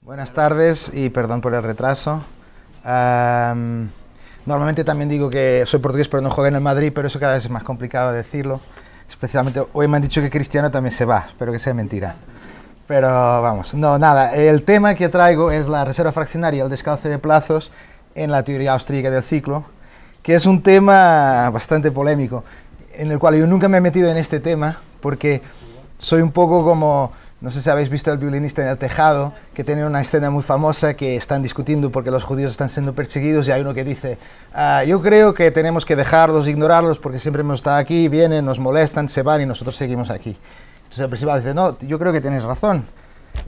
Buenas tardes y perdón por el retraso. Normalmente también digo que soy portugués pero no juego en el Madrid, pero eso cada vez es más complicado decirlo. Especialmente hoy me han dicho que Cristiano también se va, espero que sea mentira. Pero vamos, no, nada. El tema que traigo es la reserva fraccionaria, el descalce de plazos en la teoría austríaca del ciclo, que es un tema bastante polémico, en el cual yo nunca me he metido en este tema porque soy un poco como... No sé si habéis visto El violinista en el tejado, que tiene una escena muy famosa que están discutiendo porque los judíos están siendo perseguidos y hay uno que dice, yo creo que tenemos que dejarlos, ignorarlos porque siempre hemos estado aquí, vienen, nos molestan, se van y nosotros seguimos aquí. Entonces el principal dice, no, yo creo que tienes razón.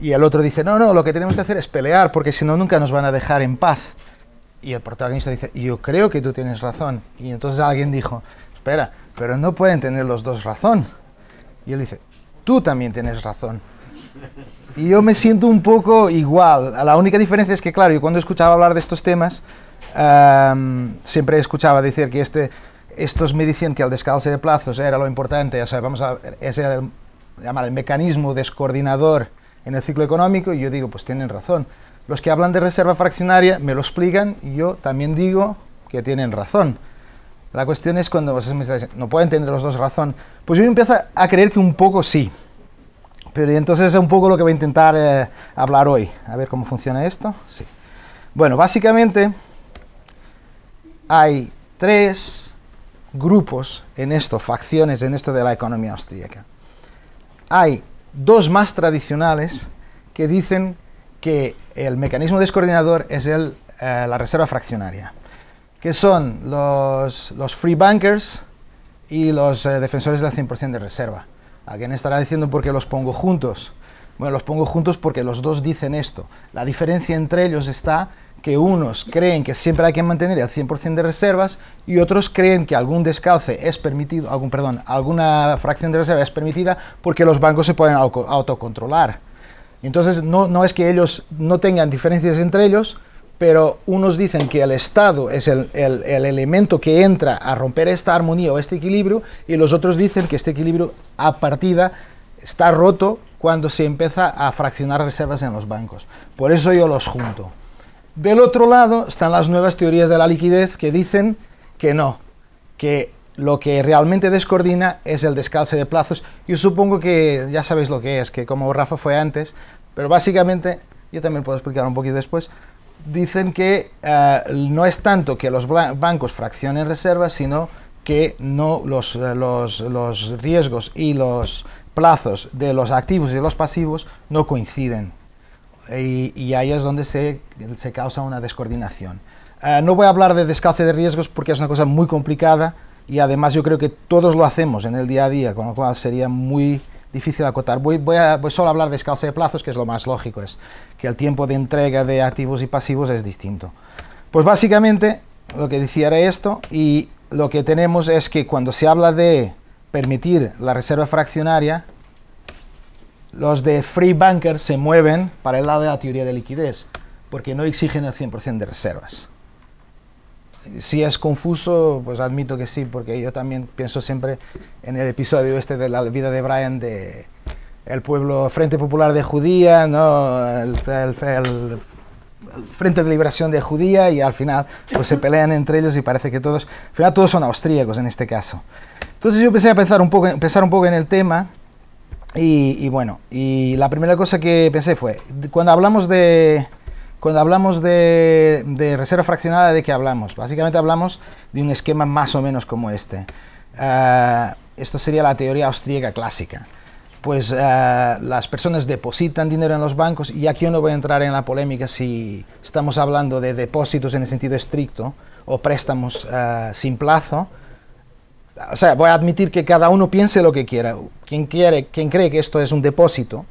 Y el otro dice, no, lo que tenemos que hacer es pelear porque si no nunca nos van a dejar en paz. Y el protagonista dice, yo creo que tú tienes razón. Y entonces alguien dijo, espera, pero no pueden tener los dos razón. Y él dice, tú también tienes razón. Y yo me siento un poco igual. La única diferencia es que, claro, yo cuando escuchaba hablar de estos temas, siempre escuchaba decir que estos me decían que el descalce de plazos era lo importante, o sea, ese era el mecanismo descoordinador en el ciclo económico, y yo digo, pues tienen razón. Los que hablan de reserva fraccionaria me lo explican, y yo también digo que tienen razón. La cuestión es cuando me dicen, no pueden tener los dos razón, pues yo empiezo a creer que un poco sí. Pero entonces es un poco lo que voy a intentar hablar hoy. A ver cómo funciona esto. Sí. Bueno, básicamente hay tres grupos en esto, facciones en esto de la economía austríaca. Hay dos más tradicionales que dicen que el mecanismo descoordinador es la reserva fraccionaria, que son los free bankers y los defensores del 100% de reserva. Alguien estará diciendo ¿por qué los pongo juntos? Bueno, los pongo juntos porque los dos dicen esto. La diferencia entre ellos está que unos creen que siempre hay que mantener el 100% de reservas y otros creen que algún descalce es permitido, alguna fracción de reserva es permitida porque los bancos se pueden autocontrolar. Entonces no es que ellos no tengan diferencias entre ellos, pero unos dicen que el Estado es el elemento que entra a romper esta armonía o este equilibrio, y los otros dicen que este equilibrio a partida está roto cuando se empieza a fraccionar reservas en los bancos. Por eso yo los junto. Del otro lado están las nuevas teorías de la liquidez que dicen que no, que lo que realmente descoordina es el descalce de plazos. Yo supongo que ya sabéis lo que es, que como Rafa fue antes, pero básicamente, yo también puedo explicar un poquito después, dicen que no es tanto que los bancos fraccionen reservas, sino que no los riesgos y los plazos de los activos y de los pasivos no coinciden. Y ahí es donde se causa una descoordinación. No voy a hablar de descalce de riesgos porque es una cosa muy complicada y además yo creo que todos lo hacemos en el día a día, con lo cual sería muy difícil acotar. Voy solo a hablar de descalce de plazos, que es lo más lógico, es que el tiempo de entrega de activos y pasivos es distinto. Pues básicamente lo que decía era esto, y lo que tenemos es que cuando se habla de permitir la reserva fraccionaria, los de free bankers se mueven para el lado de la teoría de liquidez, porque no exigen el 100% de reservas. Si es confuso, pues admito que sí, porque yo también pienso siempre en el episodio este de la vida de Brian, de el pueblo Frente Popular de Judía, ¿no? el Frente de Liberación de Judía, y al final pues se pelean entre ellos y parece que al final todos son austríacos en este caso. Entonces yo empecé a pensar un poco en el tema, y bueno, y la primera cosa que pensé fue, cuando hablamos de reserva fraccionada, ¿de qué hablamos? Básicamente hablamos de un esquema más o menos como este. Esto sería la teoría austríaca clásica. Pues las personas depositan dinero en los bancos, y aquí yo no voy a entrar en la polémica si estamos hablando de depósitos en el sentido estricto o préstamos sin plazo. O sea, voy a admitir que cada uno piense lo que quiera. Quien cree que esto es un depósito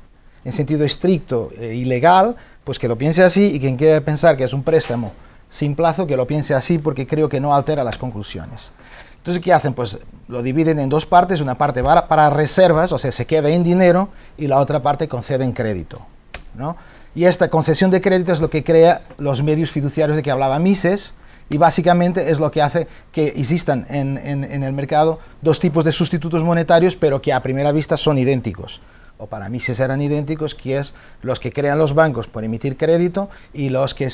en sentido estricto y legal, pues que lo piense así, y quien quiere pensar que es un préstamo sin plazo, que lo piense así, porque creo que no altera las conclusiones. Entonces, ¿qué hacen? Pues lo dividen en dos partes, una parte para reservas, o sea, se queda en dinero, y la otra parte conceden crédito, ¿no? Y esta concesión de crédito es lo que crea los medios fiduciarios de que hablaba Mises, y básicamente es lo que hace que existan en el mercado dos tipos de sustitutos monetarios, pero que a primera vista son idénticos. o para Mises eran idénticos, que es los que crean los bancos por emitir crédito y los que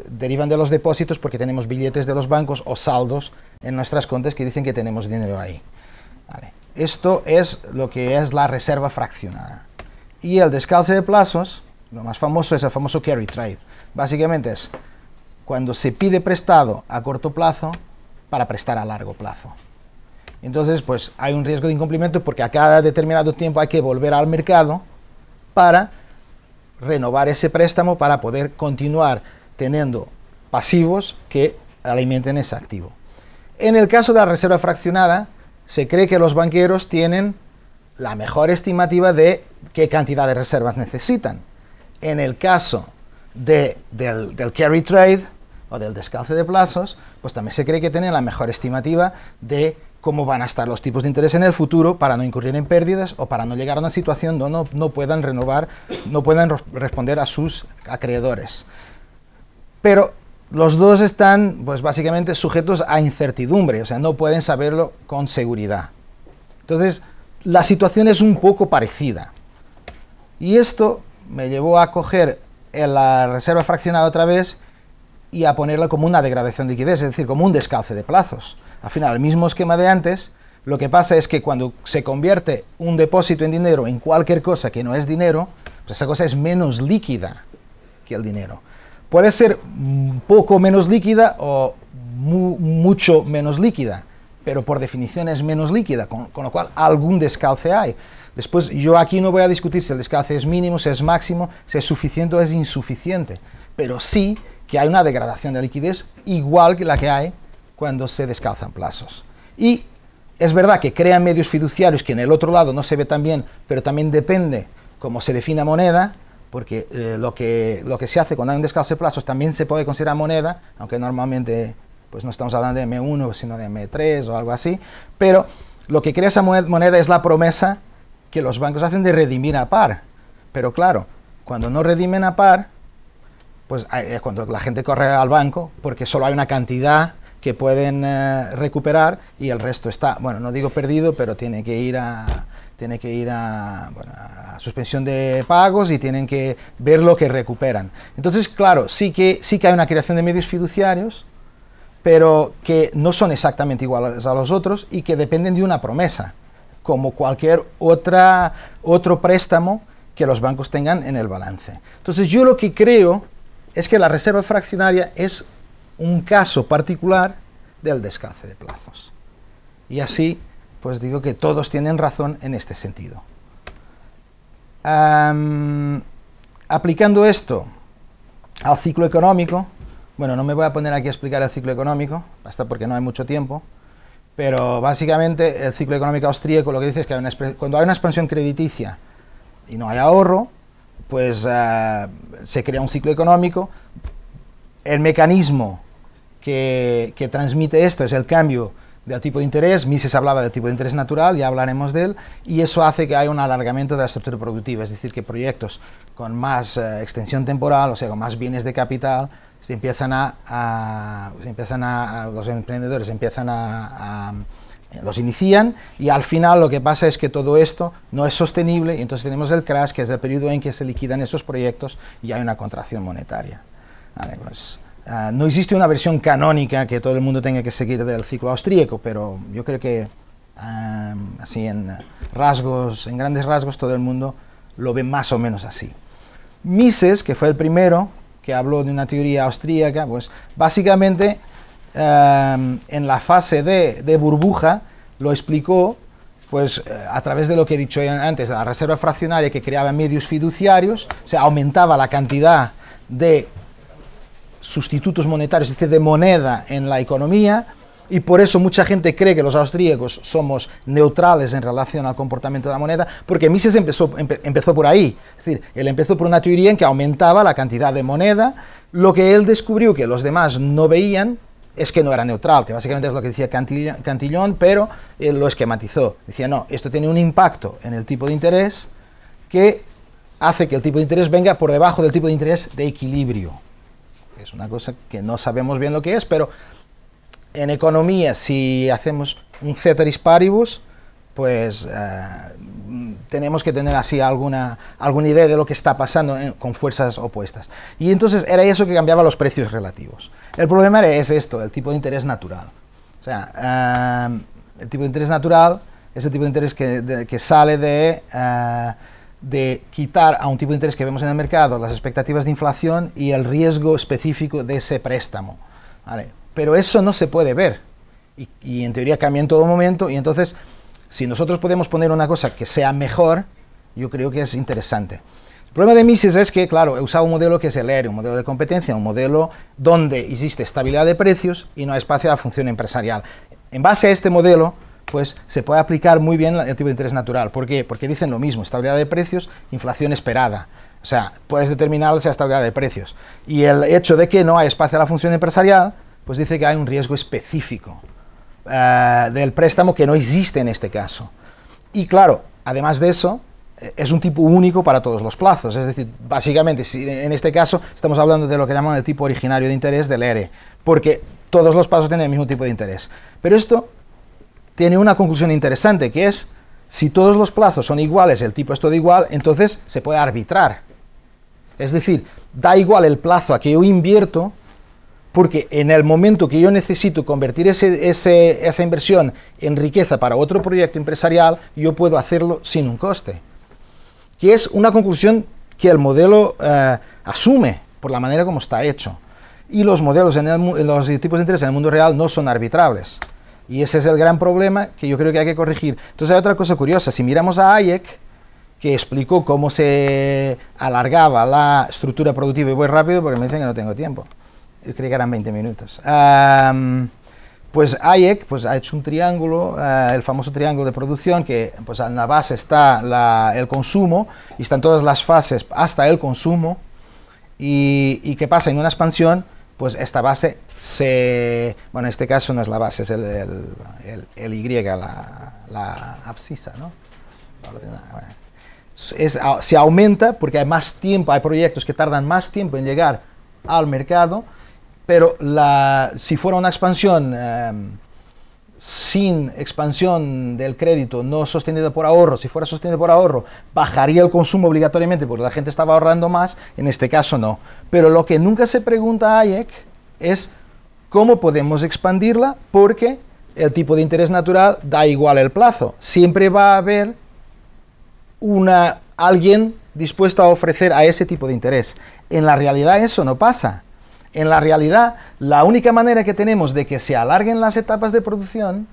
derivan de los depósitos porque tenemos billetes de los bancos o saldos en nuestras cuentas que dicen que tenemos dinero ahí. Vale. Esto es lo que es la reserva fraccionada. Y el descalce de plazos, lo más famoso es el famoso carry trade. Básicamente es cuando se pide prestado a corto plazo para prestar a largo plazo. Entonces, pues hay un riesgo de incumplimiento porque a cada determinado tiempo hay que volver al mercado para renovar ese préstamo para poder continuar teniendo pasivos que alimenten ese activo. En el caso de la reserva fraccionada, se cree que los banqueros tienen la mejor estimativa de qué cantidad de reservas necesitan. En el caso del carry trade o del descalce de plazos, pues también se cree que tienen la mejor estimativa de cómo van a estar los tipos de interés en el futuro para no incurrir en pérdidas o para no llegar a una situación donde no puedan renovar, no puedan responder a sus acreedores. Pero los dos están, pues básicamente sujetos a incertidumbre, o sea, no pueden saberlo con seguridad. Entonces, la situación es un poco parecida. Y esto me llevó a coger la reserva fraccionada otra vez y a ponerla como una degradación de liquidez, es decir, como un descalce de plazos. Al final, el mismo esquema de antes, lo que pasa es que cuando se convierte un depósito en dinero en cualquier cosa que no es dinero, pues esa cosa es menos líquida que el dinero. Puede ser un poco menos líquida o mucho menos líquida, pero por definición es menos líquida, con lo cual algún descalce hay. Después, yo aquí no voy a discutir si el descalce es mínimo, si es máximo, si es suficiente o es insuficiente, pero sí que hay una degradación de liquidez igual que la que hay cuando se descalzan plazos. Y es verdad que crean medios fiduciarios que en el otro lado no se ve tan bien, pero también depende cómo se defina moneda, porque lo que se hace cuando hay un descalce de plazos también se puede considerar moneda, aunque normalmente pues no estamos hablando de M1, sino de M3 o algo así, pero lo que crea esa moneda es la promesa que los bancos hacen de redimir a par. Pero claro, cuando no redimen a par, pues es cuando la gente corre al banco, porque solo hay una cantidad que pueden recuperar y el resto está, bueno, no digo perdido, pero tiene que ir a suspensión de pagos y tienen que ver lo que recuperan. Entonces, claro, sí que hay una creación de medios fiduciarios, pero que no son exactamente iguales a los otros y que dependen de una promesa, como cualquier otro préstamo que los bancos tengan en el balance. Entonces, yo lo que creo es que la reserva fraccionaria es un caso particular del descalce de plazos. Y así, pues digo que todos tienen razón en este sentido. Aplicando esto al ciclo económico, bueno, no me voy a poner aquí a explicar el ciclo económico, basta porque no hay mucho tiempo, pero básicamente el ciclo económico austríaco lo que dice es que cuando hay una expansión crediticia y no hay ahorro, pues se crea un ciclo económico. El mecanismo que transmite esto es el cambio del tipo de interés. Mises hablaba del tipo de interés natural, ya hablaremos de él, y eso hace que haya un alargamiento de la estructura productiva, es decir, que proyectos con más extensión temporal, o sea, con más bienes de capital, los emprendedores los inician, y al final lo que pasa es que todo esto no es sostenible, y entonces tenemos el crash, que es el periodo en que se liquidan esos proyectos y hay una contracción monetaria. Vale, pues, no existe una versión canónica que todo el mundo tenga que seguir del ciclo austríaco, pero yo creo que así en grandes rasgos todo el mundo lo ve más o menos así. Mises, que fue el primero que habló de una teoría austríaca, pues básicamente en la fase de burbuja lo explicó pues a través de lo que he dicho antes, de la reserva fraccionaria que creaba medios fiduciarios, o sea, aumentaba la cantidad de sustitutos monetarios, es decir, de moneda en la economía, y por eso mucha gente cree que los austríacos somos neutrales en relación al comportamiento de la moneda, porque Mises empezó por ahí, es decir, él empezó por una teoría en que aumentaba la cantidad de moneda. Lo que él descubrió que los demás no veían es que no era neutral, que básicamente es lo que decía Cantillon, pero él lo esquematizó. Decía, no, esto tiene un impacto en el tipo de interés que hace que el tipo de interés venga por debajo del tipo de interés de equilibrio. Es una cosa que no sabemos bien lo que es, pero en economía, si hacemos un ceteris paribus, pues tenemos que tener así alguna idea de lo que está pasando con fuerzas opuestas. Y entonces era eso que cambiaba los precios relativos. El problema es esto, el tipo de interés natural. O sea, el tipo de interés natural es el tipo de interés que sale de quitar a un tipo de interés que vemos en el mercado las expectativas de inflación y el riesgo específico de ese préstamo, ¿vale? Pero eso no se puede ver y en teoría cambia en todo momento, y entonces si nosotros podemos poner una cosa que sea mejor, yo creo que es interesante. El problema de Mises es que, claro, he usado un modelo que es el ERE, un modelo de competencia, un modelo donde existe estabilidad de precios y no hay espacio a la función empresarial. En base a este modelo, pues se puede aplicar muy bien el tipo de interés natural. ¿Por qué? Porque dicen lo mismo, estabilidad de precios, inflación esperada. O sea, puedes determinar esa estabilidad de precios. Y el hecho de que no hay espacio a la función empresarial, pues dice que hay un riesgo específico del préstamo que no existe en este caso. Y claro, además de eso, es un tipo único para todos los plazos. Es decir, básicamente, si en este caso estamos hablando de lo que llaman el tipo originario de interés del ERE, porque todos los plazos tienen el mismo tipo de interés. Pero esto tiene una conclusión interesante, que es, si todos los plazos son iguales, el tipo es todo igual, entonces se puede arbitrar. Es decir, da igual el plazo a que yo invierto, porque en el momento que yo necesito convertir esa inversión en riqueza para otro proyecto empresarial, yo puedo hacerlo sin un coste. Que es una conclusión que el modelo asume por la manera como está hecho. Y los modelos, los tipos de interés en el mundo real no son arbitrables. Y ese es el gran problema que yo creo que hay que corregir. Entonces hay otra cosa curiosa. Si miramos a Hayek, que explicó cómo se alargaba la estructura productiva, y voy rápido porque me dicen que no tengo tiempo. Yo creí que eran 20 minutos. Pues Hayek pues, ha hecho un triángulo, el famoso triángulo de producción, que pues, en la base está el consumo, y están todas las fases hasta el consumo, y ¿qué pasa? En una expansión, pues esta base bueno, en este caso no es la base, es el Y, la abscisa, ¿no? Se aumenta porque hay más tiempo, hay proyectos que tardan más tiempo en llegar al mercado, pero si fuera una expansión sin expansión del crédito, no sostenido por ahorro, si fuera sostenido por ahorro, bajaría el consumo obligatoriamente porque la gente estaba ahorrando más, en este caso no. Pero lo que nunca se pregunta Hayek es cómo podemos expandirla, porque el tipo de interés natural da igual el plazo. Siempre va a haber alguien dispuesto a ofrecer a ese tipo de interés. En la realidad eso no pasa. En la realidad, la única manera que tenemos de que se alarguen las etapas de producción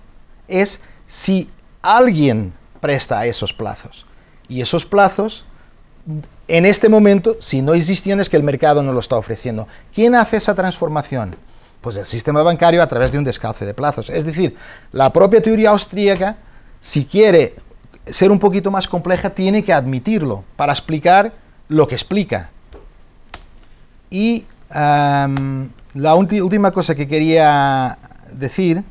es si alguien presta a esos plazos. Y esos plazos, en este momento, si no existieran, es que el mercado no lo está ofreciendo. ¿Quién hace esa transformación? Pues el sistema bancario a través de un descalce de plazos. Es decir, la propia teoría austríaca, si quiere ser un poquito más compleja, tiene que admitirlo para explicar lo que explica. Y la última cosa que quería decir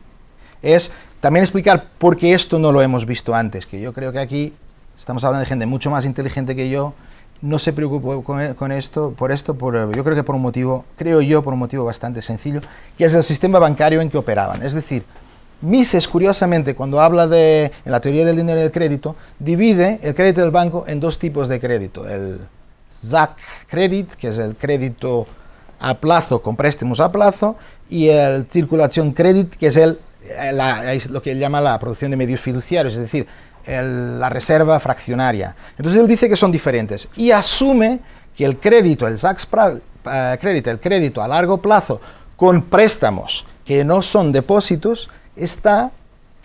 es también explicar por qué esto no lo hemos visto antes, que yo creo que aquí estamos hablando de gente mucho más inteligente que yo, no se preocupó con esto, yo creo que por un motivo, por un motivo bastante sencillo, que es el sistema bancario en que operaban. Es decir, Mises, curiosamente, cuando habla en la teoría del dinero y del crédito, divide el crédito del banco en dos tipos de crédito. El Zack-Credit, que es el crédito a plazo con préstamos a plazo, y el Circulación Credit, que es lo que él llama la producción de medios fiduciarios, es decir, la reserva fraccionaria. Entonces él dice que son diferentes y asume que el crédito, el Zack-Credit, el crédito a largo plazo con préstamos que no son depósitos,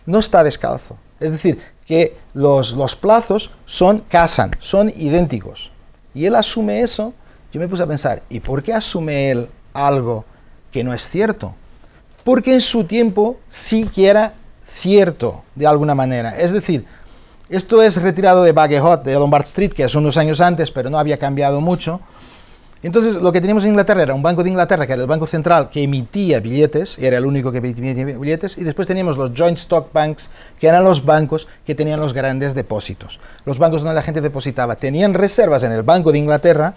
no está descalzo. Es decir, que los plazos casan, son idénticos. Y él asume eso. Yo me puse a pensar, ¿y por qué asume él algo que no es cierto? Porque en su tiempo sí que era cierto, de alguna manera. Es decir, esto es retirado de Bagehot, de Lombard Street, que es unos años antes, pero no había cambiado mucho. Entonces, lo que teníamos en Inglaterra era un banco de Inglaterra, que era el banco central, que emitía billetes, era el único que emitía billetes, y después teníamos los Joint Stock Banks, que eran los bancos que tenían los grandes depósitos. Los bancos donde la gente depositaba tenían reservas en el Banco de Inglaterra,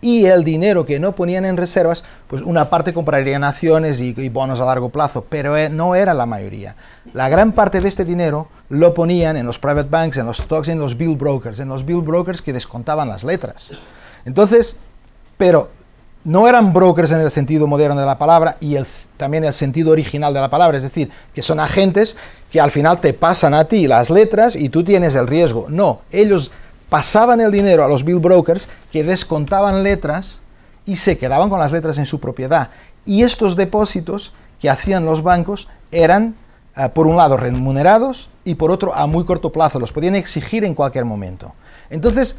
y el dinero que no ponían en reservas, pues una parte comprarían acciones y bonos a largo plazo, pero no era la mayoría. La gran parte de este dinero lo ponían en los private banks, en los stocks, en los bill brokers que descontaban las letras. Entonces, pero no eran brokers en el sentido moderno de la palabra y también el sentido original de la palabra, es decir, que son agentes que al final te pasan a ti las letras y tú tienes el riesgo. No, ellos pasaban el dinero a los bill brokers que descontaban letras y se quedaban con las letras en su propiedad. Y estos depósitos que hacían los bancos eran, por un lado, remunerados y por otro, a muy corto plazo. Los podían exigir en cualquier momento. Entonces,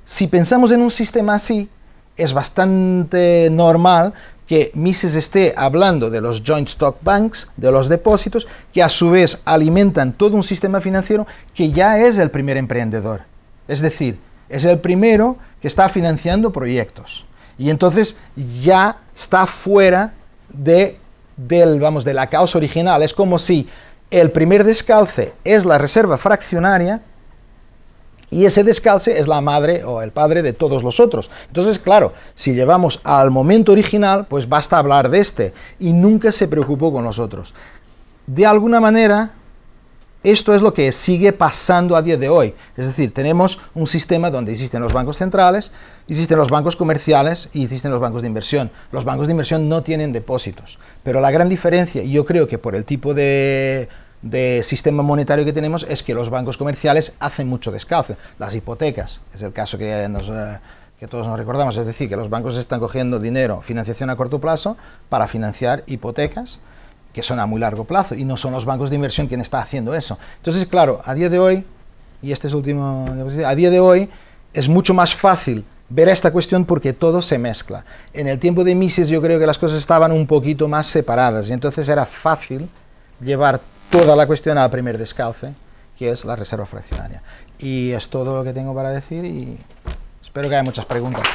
si pensamos en un sistema así, es bastante normal que Mises esté hablando de los joint stock banks, de los depósitos, que a su vez alimentan todo un sistema financiero que ya es el primer emprendedor. Es decir, es el primero que está financiando proyectos. Y entonces ya está fuera de la causa original. Es como si el primer descalce es la reserva fraccionaria y ese descalce es la madre o el padre de todos los otros. Entonces, claro, si llevamos al momento original, pues basta hablar de este y nunca se preocupó con los otros. De alguna manera, esto es lo que sigue pasando a día de hoy. Es decir, tenemos un sistema donde existen los bancos centrales, existen los bancos comerciales y existen los bancos de inversión. Los bancos de inversión no tienen depósitos, pero la gran diferencia, y yo creo que por el tipo de sistema monetario que tenemos, es que los bancos comerciales hacen mucho descalce. Las hipotecas, es el caso que todos nos recordamos, es decir, que los bancos están cogiendo dinero, financiación a corto plazo, para financiar hipotecas, que son a muy largo plazo, y no son los bancos de inversión quien está haciendo eso. Entonces, claro, a día de hoy, y este es último, a día de hoy es mucho más fácil ver esta cuestión porque todo se mezcla. En el tiempo de Mises yo creo que las cosas estaban un poquito más separadas, y entonces era fácil llevar toda la cuestión al primer descalce, que es la reserva fraccionaria. Y es todo lo que tengo para decir y espero que haya muchas preguntas.